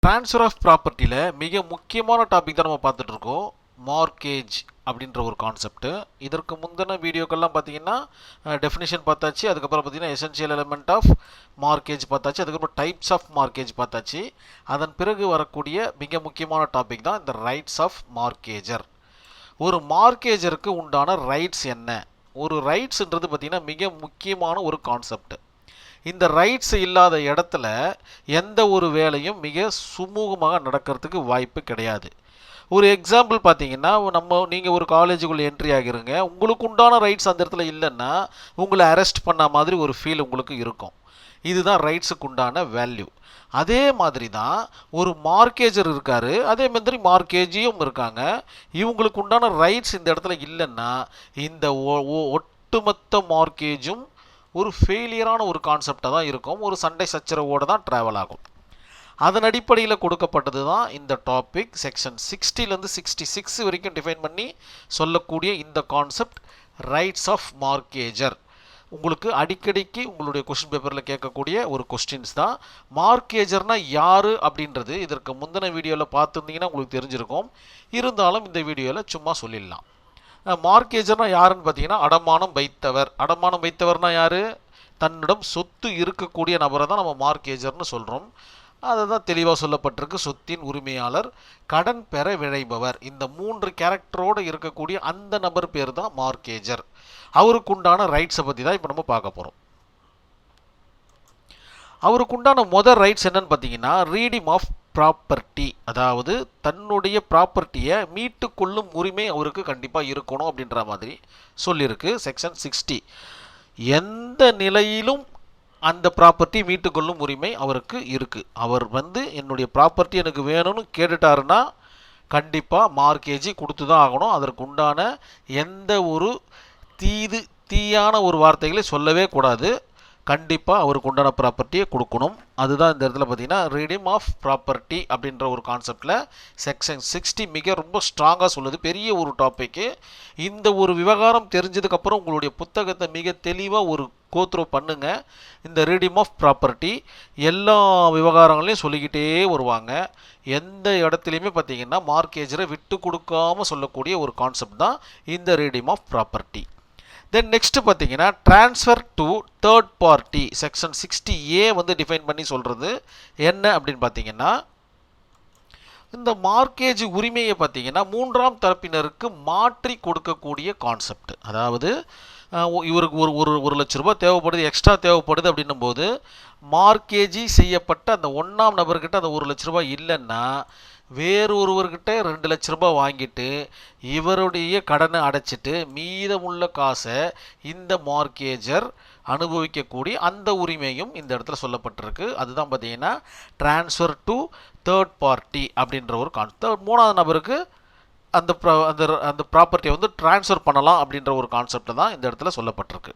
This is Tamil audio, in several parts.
ட்ரான்ஸ்ஃபர் ஆஃப் ப்ராப்பர்ட்டியில் மிக முக்கியமான டாபிக் தான் நம்ம பார்த்துட்டு இருக்கோம். மார்க்கேஜ் அப்படின்ற ஒரு கான்செப்ட். இதற்கு முந்தின வீடியோக்கெல்லாம் பார்த்தீங்கன்னா டெஃபினிஷன் பார்த்தாச்சு. அதுக்கப்புறம் பார்த்தீங்கன்னா எசென்ஷியல் எலிமெண்ட் ஆஃப் மார்க்கேஜ் பார்த்தாச்சு. அதுக்கப்புறம் டைப்ஸ் ஆஃப் மார்க்கேஜ் பார்த்தாச்சு. அதன் பிறகு வரக்கூடிய மிக முக்கியமான டாபிக் தான் இந்த ரைட்ஸ் ஆஃப் மார்க்கேஜர். ஒரு மார்க்கேஜருக்கு உண்டான ரைட்ஸ் என்ன? ஒரு ரைட்ஸ்ன்றது பார்த்தீங்கன்னா மிக முக்கியமான ஒரு கான்செப்ட். இந்த ரைட்ஸ் இல்லாத இடத்துல எந்த ஒரு வேலையும் மிக சுமூகமாக நடக்கிறதுக்கு வாய்ப்பு கிடையாது. ஒரு எக்ஸாம்பிள் பார்த்தீங்கன்னா, நீங்கள் ஒரு காலேஜுக்குள்ளே என்ட்ரி ஆகிருங்க, உங்களுக்கு உண்டான ரைட்ஸ் அந்த இடத்துல இல்லைன்னா உங்களை அரெஸ்ட் பண்ண மாதிரி ஒரு ஃபீல் உங்களுக்கு இருக்கும். இதுதான் ரைட்ஸுக்கு உண்டான வேல்யூ. அதே மாதிரி தான் ஒரு மார்க்கேஜர் இருக்கார், அதே மாதிரி மார்க்கேஜியும் இருக்காங்க. இவங்களுக்கு உண்டான ரைட்ஸ் இந்த இடத்துல இல்லைன்னா இந்த ஒட்டுமொத்த மார்க்கேஜும் ஒரு ஃபெயிலியரான ஒரு கான்செப்டாக தான் இருக்கும். ஒரு சண்டை சச்சரவோடு தான் ட்ராவல் ஆகும். அதன் அடிப்படையில் கொடுக்கப்பட்டது தான் இந்த டாபிக். செக்ஷன் 60லேருந்து 66 வரைக்கும் டிஃபைன் பண்ணி சொல்லக்கூடிய இந்த கான்செப்ட் ரைட்ஸ் ஆஃப் மார்க்கேஜர். உங்களுக்கு அடிக்கடிக்கு உங்களுடைய கொஸ்டின் பேப்பரில் கேட்கக்கூடிய ஒரு கொஸ்டின்ஸ் தான். மார்க்கேஜர்னா யார் அப்படின்றது இதற்கு முந்தின வீடியோவில் பார்த்துருந்தீங்கன்னா உங்களுக்கு தெரிஞ்சிருக்கும். இருந்தாலும் இந்த வீடியோவில் சும்மா சொல்லிடலாம். மார்க்கேஜர்னா யாருன்னு பார்த்தீங்கன்னா, அடமானம் வைத்தவர். அடமானம் வைத்தவர்னா யார்? தன்னிடம் சொத்து இருக்கக்கூடிய நபரை தான் நம்ம மார்க்கேஜர்னு சொல்கிறோம். அதை தான் தெளிவாக சொல்லப்பட்டிருக்கு. சொத்தின் உரிமையாளர், கடன் பெற விழைபவர், இந்த 3 கேரக்டரோடு இருக்கக்கூடிய அந்த நபர் பேர் தான் மார்க்கேஜர். அவருக்குண்டான ரைட்ஸை பற்றி தான் இப்போ நம்ம பார்க்க போகிறோம். அவருக்குண்டான முதல் ரைட்ஸ் என்னன்னு பார்த்தீங்கன்னா, ரீடிம் ஆஃப் ப்ராப்பர்ட்டி. அதாவது தன்னுடைய ப்ராப்பர்ட்டியை மீட்டு கொள்ளும் உரிமை அவருக்கு கண்டிப்பாக இருக்கணும் அப்படின்ற மாதிரி சொல்லியிருக்கு செக்ஷன் 60. எந்த நிலையிலும் அந்த ப்ராப்பர்ட்டி மீட்டுக்கொள்ளும் உரிமை அவருக்கு இருக்குது. அவர் என்னுடைய ப்ராப்பர்ட்டி எனக்கு வேணும்னு கேட்டுட்டாருன்னா கண்டிப்பாக மார்க்கேஜி கொடுத்து தான் ஆகணும். அதற்கு உண்டான எந்த ஒரு தீயான ஒரு வார்த்தைகளை சொல்லவே கூடாது. கண்டிப்பாக அவருக்கு உண்டான ப்ராப்பர்ட்டியை கொடுக்கணும். அதுதான் இந்த இடத்துல பார்த்தீங்கன்னா ரீடிம் ஆஃப் ப்ராப்பர்ட்டி அப்படின்ற ஒரு கான்செப்டில் செக்ஷன் 60 ரொம்ப ஸ்ட்ராங்காக சொல்லுது. பெரிய ஒரு டாப்பிக்கு. இந்த ஒரு விவகாரம் தெரிஞ்சதுக்கப்புறம் உங்களுடைய புத்தகத்தை மிக தெளிவாக ஒரு கோத்ரூ பண்ணுங்க. இந்த ரீடிம் ஆஃப் ப்ராப்பர்ட்டி எல்லா விவகாரங்களையும் சொல்லிக்கிட்டே வருவாங்க. எந்த இடத்துலையுமே பார்த்தீங்கன்னா மார்க்கேஜரை விட்டு கொடுக்காமல் சொல்லக்கூடிய ஒரு கான்செப்ட் தான் இந்த redeem of property. Then next பார்த்தீங்கன்னா transfer to third party. Section 60A define பண்ணி சொல்கிறது என்ன அப்படின்னு பார்த்தீங்கன்னா, இந்த மார்க்கேஜ் உரிமையை பார்த்தீங்கன்னா 3ஆம் தரப்பினருக்கு மாற்றி கொடுக்கக்கூடிய கான்செப்ட். அதாவது இவருக்கு ஒரு லட்ச ரூபாய் தேவைப்படுது, எக்ஸ்ட்ரா தேவைப்படுது அப்படின்னும் போது மார்க்கேஜி செய்யப்பட்ட அந்த 1ஆம் நபர்கிட்ட அந்த 1 லட்ச ரூபாய் இல்லைன்னா வேறொருவர்கிட்ட 2 லட்ச ரூபாய் வாங்கிட்டு இவருடைய கடனை அடைச்சிட்டு மீதமுள்ள காசை இந்த மார்க்கேஜர் அனுபவிக்கக்கூடிய அந்த உரிமையும் இந்த இடத்துல சொல்லப்பட்டிருக்கு. அதுதான் பார்த்தீங்கன்னா ட்ரான்ஸ்ஃபர் டு தேர்ட் பார்ட்டி அப்படின்ற ஒரு கான்செப்ட். 3ஆவது நபருக்கு அந்த அந்த ப்ராப்பர்ட்டியை ட்ரான்ஸ்ஃபர் பண்ணலாம் அப்படின்ற ஒரு கான்செப்ட் தான் இந்த இடத்துல சொல்லப்பட்டிருக்கு.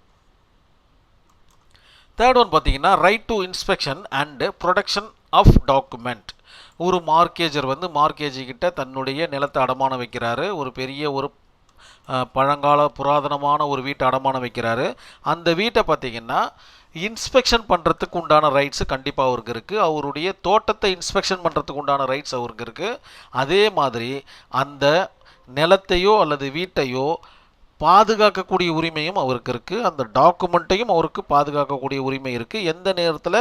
தேர்ட் ஒன் பார்த்தீங்கன்னா right to inspection and production of document. ஒரு மார்க்கேஜர் மார்க்கேஜிக்கிட்ட தன்னுடைய நிலத்தை அடமானம் வைக்கிறாரு. ஒரு பெரிய ஒரு பழங்கால புராதனமான ஒரு வீட்டை அடமானம் வைக்கிறாரு. அந்த வீட்டை பார்த்தீங்கன்னா இன்ஸ்பெக்ஷன் பண்ணுறதுக்கு உண்டான ரைட்ஸு கண்டிப்பாக அவருக்கு இருக்குது. அவருடைய தோட்டத்தை இன்ஸ்பெக்ஷன் பண்ணுறதுக்கு உண்டான ரைட்ஸ் அவருக்கு இருக்குது. அதே மாதிரி அந்த நிலத்தையோ அல்லது வீட்டையோ பாதுகாக்கக்கூடிய உரிமையும் அவருக்கு இருக்குது. அந்த டாக்குமெண்ட்டையும் அவருக்கு பாதுகாக்கக்கூடிய உரிமை இருக்குது. எந்த நேரத்தில்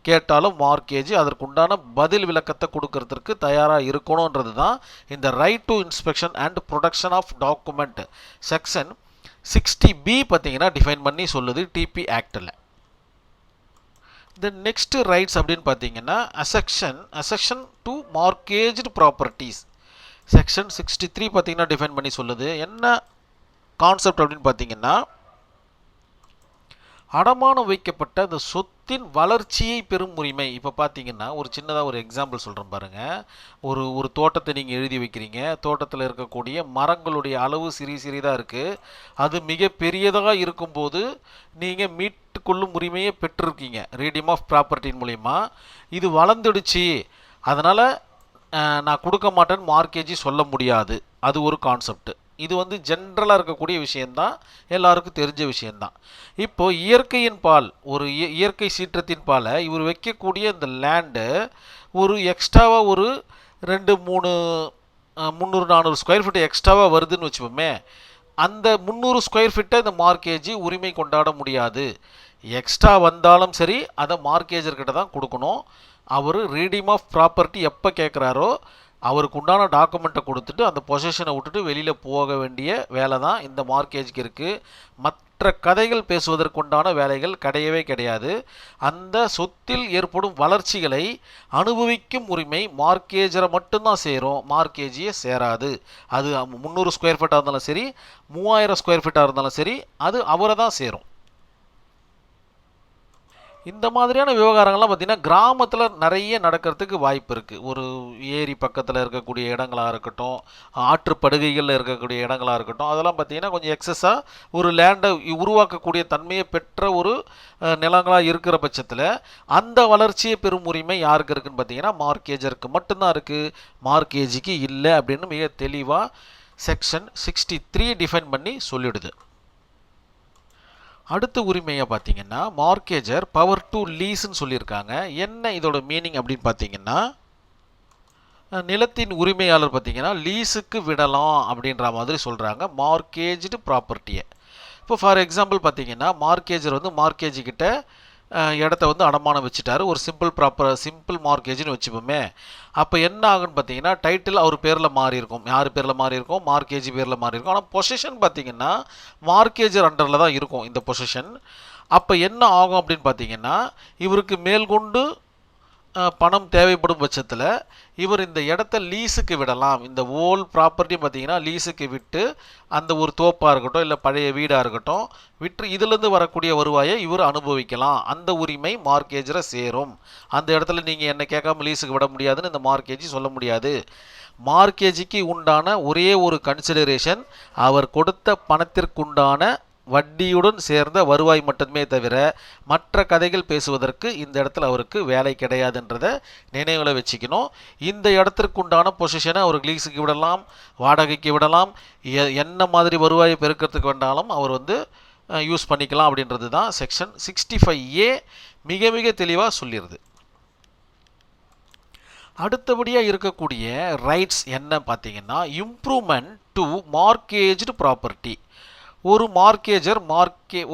கேட்டாலும் மார்க்கேஜ் அதற்குண்டான பதில் விளக்கத்தை கொடுக்கறதுக்கு தயாராக இருக்கணுன்றது தான் இந்த right to inspection and production of document section 60B பார்த்தீங்கன்னா டிஃபைன் பண்ணி சொல்லுது டிபி ஆக்டில். தென் நெக்ஸ்ட் ரைட்ஸ் அப்படின்னு பார்த்தீங்கன்னா அசெக்ஷன் டு மார்க்கேஜ்டு ப்ராப்பர்ட்டிஸ். செக்ஷன் 63 பார்த்தீங்கன்னா டிஃபைன் பண்ணி சொல்லுது. என்ன கான்செப்ட் அப்படின்னு பார்த்தீங்கன்னா, அடமானம் வைக்கப்பட்ட அந்த சொத்தின் வளர்ச்சியை பெறும் உரிமை. இப்போ பார்த்தீங்கன்னா ஒரு சின்னதாக ஒரு எக்ஸாம்பிள் சொல்கிறேன் பாருங்கள். ஒரு தோட்டத்தை நீங்கள் எழுதி வைக்கிறீங்க. தோட்டத்தில் இருக்கக்கூடிய மரங்களுடைய அளவு சிறிதாக இருக்குது. அது மிக பெரியதாக இருக்கும்போது நீங்கள் மீட்டு கொள்ளும் உரிமையை பெற்றிருக்கீங்க ரீடிம் ஆஃப் ப்ராப்பர்ட்டின் மூலிமா. இது வளர்ந்துடுச்சு, அதனால் நான் கொடுக்க மாட்டேன்னு மார்க்கேஜி சொல்ல முடியாது. அது ஒரு கான்செப்ட். இது ஜென்ரலாக இருக்கக்கூடிய விஷயந்தான், எல்லாருக்கும் தெரிஞ்ச விஷயந்தான். இப்போது இயற்கையின் பால், ஒரு இயற்கை சீற்றத்தின் பால் இவர் வைக்கக்கூடிய இந்த லேண்டு ஒரு எக்ஸ்ட்ராவாக ஒரு 2-3 300-400 ஸ்கொயர் ஃபீட் எக்ஸ்ட்ராவாக வருதுன்னு வச்சுப்போமே, அந்த 300 ஸ்கொயர் ஃபீட்டை இந்த மார்க்கேஜி உரிமை கொண்டாட முடியாது. எக்ஸ்ட்ரா வந்தாலும் சரி அதை மார்க்கேஜர்கிட்ட தான் கொடுக்கணும். அவர் ரீடீம் ஆஃப் ப்ராப்பர்ட்டி எப்போ கேட்குறாரோ அவருக்கு உண்டான டாக்குமெண்ட்டை கொடுத்துட்டு அந்த பொசிஷனை விட்டுட்டு வெளியில் போக வேண்டிய வேலை தான் இந்த மார்க்கேஜுக்கு இருக்குது. மற்ற கதைகள் பேசுவதற்குண்டான வேலைகள் கிடையவே கிடையாது. அந்த சொத்தில் ஏற்படும் வளர்ச்சிகளை அனுபவிக்கும் உரிமை மார்க்கேஜரை மட்டும்தான் சேரும், மார்க்கேஜியே சேராது. அது 300 ஸ்கொயர் ஃபீட்டாக இருந்தாலும் சரி, 3000 ஸ்கொயர் ஃபீட்டாக இருந்தாலும் சரி, அது அவரை தான் சேரும். இந்த மாதிரியான விவகாரங்கள்லாம் பார்த்திங்கன்னா கிராமத்தில் நிறைய நடக்கிறதுக்கு வாய்ப்பு இருக்குது. ஒரு ஏரி பக்கத்தில் இருக்கக்கூடிய இடங்களாக இருக்கட்டும், ஆற்றுப்படுகைகளில் இருக்கக்கூடிய இடங்களாக இருக்கட்டும், அதெல்லாம் பார்த்திங்கன்னா கொஞ்சம் எக்ஸஸாக ஒரு லேண்டை உருவாக்கக்கூடிய தன்மையை பெற்ற ஒரு நிலங்களாக இருக்கிற பட்சத்தில் அந்த வளர்ச்சியை பெரும் உரிமை யாருக்கு இருக்குதுன்னு பார்த்திங்கன்னா மார்க்கேஜருக்கு மட்டும்தான் இருக்குது, மார்க்கேஜிக்கு இல்லை அப்படின்னு மிக தெளிவாக செக்ஷன் 63 டிஃபைன் பண்ணி சொல்லிடுது. அடுத்த உரிமையை பார்த்தீங்கன்னா மார்க்கேஜர் பவர் டு லீஸ்ன்னு சொல்லியிருக்காங்க. என்ன இதோட மீனிங் அப்படின்னு பார்த்தீங்கன்னா, நிலத்தின் உரிமையாளர் பார்த்தீங்கன்னா லீஸுக்கு விடலாம் அப்படின்ற மாதிரி சொல்கிறாங்க மார்க்கேஜ்டு ப்ராப்பர்ட்டியை. இப்போ ஃபார் எக்ஸாம்பிள் பார்த்தீங்கன்னா மார்க்கேஜர் வந்து மார்க்கேஜிக்கிட்ட இடத்த வந்து அடமானம் வச்சுட்டாரு, ஒரு சிம்பிள் மார்க்கேஜ்னு வச்சுப்போமே. அப்போ என்ன ஆகுன்னு பார்த்தீங்கன்னா டைட்டில் அவர் பேரில் மாறி இருக்கும். யார் பேரில் மாறி இருக்கும்? மார்க்கேஜ் பேரில் மாறி இருக்கும். ஆனால் பொசிஷன் பார்த்தீங்கன்னா மார்க்கேஜர் அண்டரில் தான் இருக்கும் இந்த பொசிஷன். அப்போ என்ன ஆகும் அப்படின்னு பார்த்தீங்கன்னா, இவருக்கு மேல்கொண்டு பணம் தேவைப்படும் பட்சத்தில் இவர் இந்த இடத்த லீஸுக்கு விடலாம். இந்த ஓல் ப்ராப்பர்ட்டி பார்த்தீங்கன்னா லீஸுக்கு விட்டு அந்த ஒரு தோப்பாக இருக்கட்டும் இல்லை பழைய வீடாக இருக்கட்டும் விட்டு இதிலேருந்து வரக்கூடிய வருவாயை இவர் அனுபவிக்கலாம். அந்த உரிமை மார்க்கேஜரை சேரும். அந்த இடத்துல நீங்கள் என்ன கேட்காம லீஸுக்கு விட முடியாதுன்னு இந்த மார்க்கேஜி சொல்ல முடியாது. மார்க்கேஜிக்கு உண்டான ஒரே ஒரு கன்சிடரேஷன் அவர் கொடுத்த பணத்திற்குண்டான வட்டியுடன் சேர்ந்த வருவாய் மட்டுமே தவிர மற்ற கதைகள் பேசுவதற்கு இந்த இடத்துல அவருக்கு வேலை கிடையாதுன்றதை நினைவில் வச்சுக்கணும். இந்த இடத்திற்குண்டான பொசிஷனை அவருக்கு லீஸுக்கு விடலாம், வாடகைக்கு விடலாம், என்ன மாதிரி வருவாயை பெருக்கிறதுக்கு வேண்டாலும் அவர் வந்து யூஸ் பண்ணிக்கலாம் அப்படின்றது தான் செக்ஷன் 65A மிக மிக தெளிவாக சொல்லிடுது. அடுத்தபடியாக இருக்கக்கூடிய ரைட்ஸ் என்ன பார்த்தீங்கன்னா, இம்ப்ரூவ்மெண்ட் டு மார்க்கேஜ்டு ப்ராப்பர்ட்டி. ஒரு மார்க்கேஜர்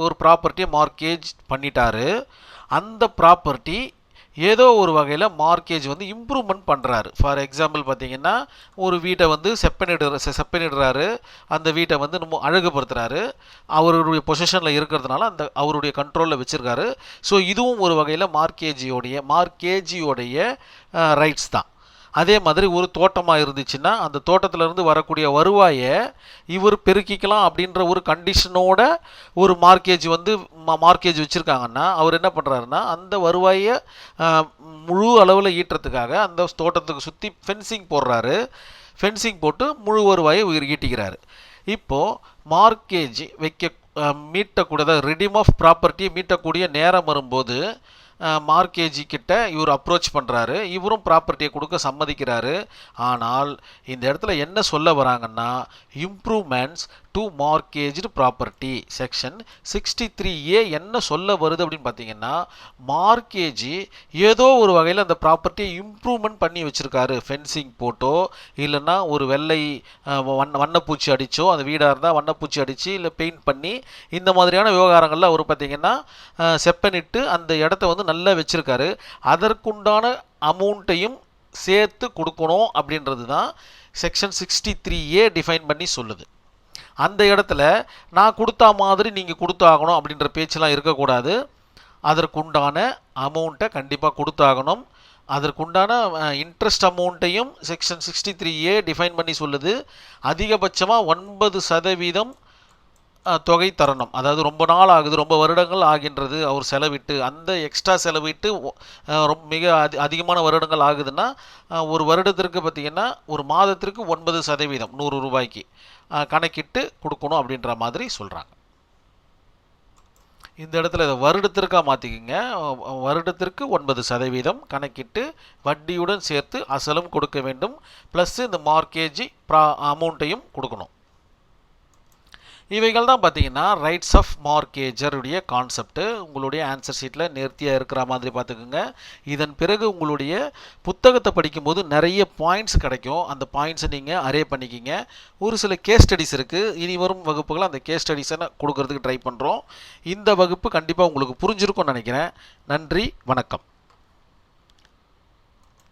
ஒரு ப்ராப்பர்ட்டியை மார்க்கேஜ் பண்ணிட்டாரு. அந்த ப்ராப்பர்ட்டி ஏதோ ஒரு வகையில் மார்க்கேஜ் வந்து இம்ப்ரூவ்மெண்ட் பண்ணுறாரு. ஃபார் எக்ஸாம்பிள் பார்த்தீங்கன்னா ஒரு வீட்டை வந்து செப்பனிடுறாரு, அந்த வீட்டை வந்து நம்ம அழகுபடுத்துகிறாரு, அவருடைய பொசிஷனில் இருக்கிறதுனால அந்த அவருடைய கண்ட்ரோலில் வச்சுருக்காரு. ஸோ இதுவும் ஒரு வகையில் மார்க்கேஜியோடைய ரைட்ஸ் தான். அதே மாதிரி ஒரு தோட்டமாக இருந்துச்சுன்னா அந்த தோட்டத்திலேருந்து வரக்கூடிய வருவாயை இவர் பெருக்கிக்கலாம் அப்படின்ற ஒரு கண்டிஷனோட ஒரு மார்க்கேஜ் வச்சுருக்காங்கன்னா அவர் என்ன பண்ணுறாருன்னா அந்த வருவாயை முழு அளவில் ஈட்டுறதுக்காக அந்த தோட்டத்துக்கு சுற்றி ஃபென்சிங் போடுறாரு. ஃபென்சிங் போட்டு முழு வருவாயை ஈட்டிக்கிறாரு. இப்போது மார்க்கேஜ் மீட்டக்கூடிய ரிடீம் ஆஃப் ப்ராப்பர்ட்டியை மீட்டக்கூடிய நேரம் வரும்போது மார்க்கேஜி கிட்ட இவர் அப்ரோச் பண்ணுறாரு, இவரும் ப்ராப்பர்ட்டியை கொடுக்க சம்மதிக்கிறாரு. ஆனால் இந்த இடத்துல என்ன சொல்ல வராங்கன்னா, improvements to mortgaged property section 63A என்ன சொல்ல வருது அப்படின்னு பார்த்தீங்கன்னா, மார்க்கேஜி ஏதோ ஒரு வகையில் அந்த ப்ராப்பர்ட்டியை இம்ப்ரூவ்மெண்ட் பண்ணி வச்சுருக்காரு. ஃபென்சிங் போட்டோ இல்லைன்னா ஒரு வெள்ளை வண்ணப்பூச்சி அடித்தோ, அந்த வீடாக இருந்தால் வண்ணப்பூச்சி அடித்து இல்லை பெயிண்ட் பண்ணி இந்த மாதிரியான விவகாரங்களில் அவர் பார்த்தீங்கன்னா செப்பனிட்டு அந்த இடத்த வந்து நல்லா வச்சுருக்காரு. அதற்குண்டான அமௌண்ட்டையும் சேர்த்து கொடுக்கணும் அப்படின்றது தான் செக்ஷன் 63A டிஃபைன் பண்ணி சொல்லுது. அந்த இடத்துல நான் கொடுத்தா மாதிரி நீங்கள் கொடுத்தாகணும் அப்படின்ற பேச்செல்லாம் இருக்கக்கூடாது. அதற்குண்டான அமௌண்ட்டை கண்டிப்பாக கொடுத்தாகணும். அதற்குண்டான இன்ட்ரெஸ்ட் அமௌண்ட்டையும் செக்ஷன் 63A டிஃபைன் பண்ணி சொல்லுது. அதிகபட்சமாக 9% தொகை தரணும். அதாவது ரொம்ப நாள் ஆகுது, ரொம்ப வருடங்கள் ஆகின்றது அவர் செலவிட்டு, அந்த எக்ஸ்ட்ரா செலவிட்டு மிக அதிகமான வருடங்கள் ஆகுதுன்னா ஒரு வருடத்திற்கு பார்த்திங்கன்னா ஒரு மாதத்திற்கு 9% 100 ரூபாய்க்கு கணக்கிட்டு கொடுக்கணும் அப்படின்ற மாதிரி சொல்கிறாங்க. இந்த இடத்துல இதை வருடத்திற்காக மாற்றிக்கிங்க. வருடத்திற்கு 9% கணக்கிட்டு வட்டியுடன் சேர்த்து அசலும் கொடுக்க வேண்டும், ப்ளஸ் இந்த மார்க்கேஜ் அமௌண்ட்டையும் கொடுக்கணும். இவைகள் தான் பார்த்தீங்கன்னா ரைட்ஸ் ஆஃப் மார்க்கேஜருடைய கான்செப்ட். உங்களுடைய ஆன்சர் ஷீட்டில் நேர்த்தியாக இருக்கிற மாதிரி பார்த்துக்குங்க. இதன் பிறகு உங்களுடைய புத்தகத்தை படிக்கும்போது நிறைய பாயிண்ட்ஸ் கிடைக்கும். அந்த பாயிண்ட்ஸை நீங்கள் அரே பண்ணிக்கிங்க. ஒரு சில கேஸ் ஸ்டடிஸ் இருக்குது. இனி வரும் வகுப்புகள் அந்த கேஸ் ஸ்டடிஸை கொடுக்கறதுக்கு ட்ரை பண்ணுறோம். இந்த வகுப்பு கண்டிப்பாக உங்களுக்கு புரிஞ்சிருக்கும்னு நினைக்கிறேன். நன்றி, வணக்கம்.